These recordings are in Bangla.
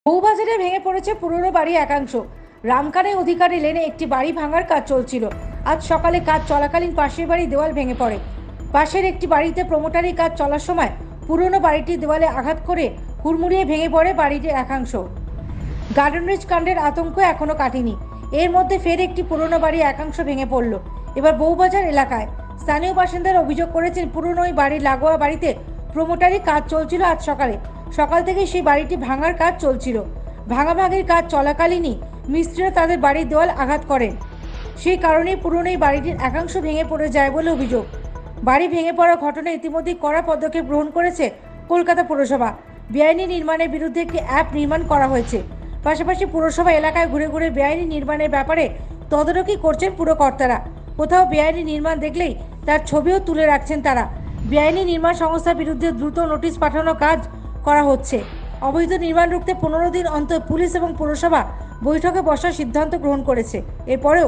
বউবাজারে ভেঙে পড়েছে পুরনো বাড়ির একাংশ। রামকানে অধিকারী লেনে একটি বাড়ি ভাঙার কাজ চলছিল। আজ সকালে কাজ চলাকালীন পাশের বাড়ির দেওয়াল ভেঙে পড়ে। পাশের একটি বাড়িতে প্রমোটারি কাজ চলার সময় পুরনো বাড়িটির দেওয়ালে আঘাত করে হুড়মুড়িয়ে ভেঙে পড়ে বাড়িটির একাংশ। গার্ডেন রিচ কাণ্ডের আতঙ্ক এখনো কাটেনি। এর মধ্যে ফের একটি পুরনো বাড়ির একাংশ ভেঙে পড়ল এবার বউবাজার এলাকায়। স্থানীয় বাসিন্দারা অভিযোগ করেছেন, পুরনো ওই বাড়ির লাগোয়া বাড়িতে প্রমোটারি কাজ চলছিল। আজ সকাল থেকে সেই বাড়িটি ভাঙার কাজ চলছিল। ভাঙাভাঙির কাজ চলাকালীনই মিস্ত্রিরা তাদের বাড়ির দেওয়াল আঘাত করেন। সেই কারণেই পুরনো এই বাড়িটির একাংশ ভেঙে পড়ে যায় বলে অভিযোগ। বাড়ি ভেঙে পড়া ঘটনায় ইতিমধ্যেই কড়া পদক্ষেপ গ্রহণ করেছে কলকাতা পুরসভা। বেআইনি নির্মাণের বিরুদ্ধে একটি অ্যাপ নির্মাণ করা হয়েছে। পাশাপাশি পুরসভা এলাকায় ঘুরে ঘুরে বেআইনি নির্মাণের ব্যাপারে তদারকি করছেন পুরকর্তারা। কোথাও বেআইনি নির্মাণ দেখলেই তার ছবিও তুলে রাখছেন তারা। বেআইনি নির্মাণ সংস্থার বিরুদ্ধে দ্রুত নোটিশ পাঠানোর কাজ করা হচ্ছে। অবৈধ নির্মাণ রুখতে 15 দিন অন্তর পুলিশ এবং পুরসভা বৈঠকে বসার সিদ্ধান্ত গ্রহণ করেছে। এরপরেও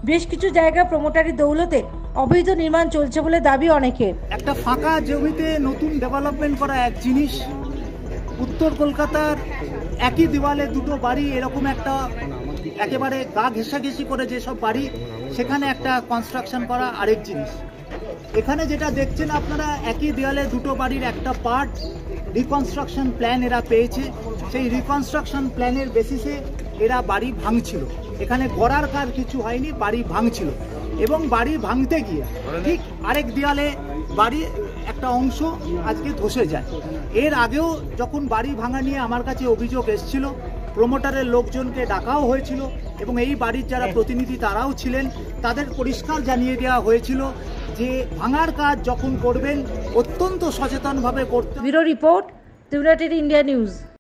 বেশ কিছু জায়গায় প্রমোটারির দৌলতে অবৈধ নির্মাণ চলছে বলে দাবি অনেকের। একটা ফাঁকা জমিতে নতুন ডেভেলপমেন্ট করা এক জিনিস, উত্তর কলকাতার একই দেওয়ালে দুটো বাড়ি এরকম একটা একেবারে গা ঘেঁষাঘেঁষি করে যেসব বাড়ি, সেখানে একটা কনস্ট্রাকশন করা আরেক জিনিস। এখানে যেটা দেখছেন আপনারা, একই দেওয়ালে দুটো বাড়ির একটা পার্ট রিকনস্ট্রাকশন প্ল্যান এরা পেয়েছে। সেই রিকনস্ট্রাকশন প্ল্যানের বেসিসে এরা বাড়ি ভাঙছিল। এখানে গড়ার কাজ কিছু হয়নি, বাড়ি ভাঙছিল। এবং বাড়ি ভাঙতে গিয়ে ঠিক আরেক দেওয়ালে বাড়ি একটা অংশ আজকে ধসে যায়। এর আগেও যখন বাড়ি ভাঙা নিয়ে আমার কাছে অভিযোগ এসেছিল, প্রমোটারের লোকজনকে ডাকাও হয়েছিল এবং এই বাড়ির যারা প্রতিনিধি তারাও ছিলেন, তাদের পরিষ্কার জানিয়ে দেওয়া হয়েছিল যে ভাঙার কাজ যখন করবেন অত্যন্ত সচেতনভাবে করতে। Bureau report, United India news.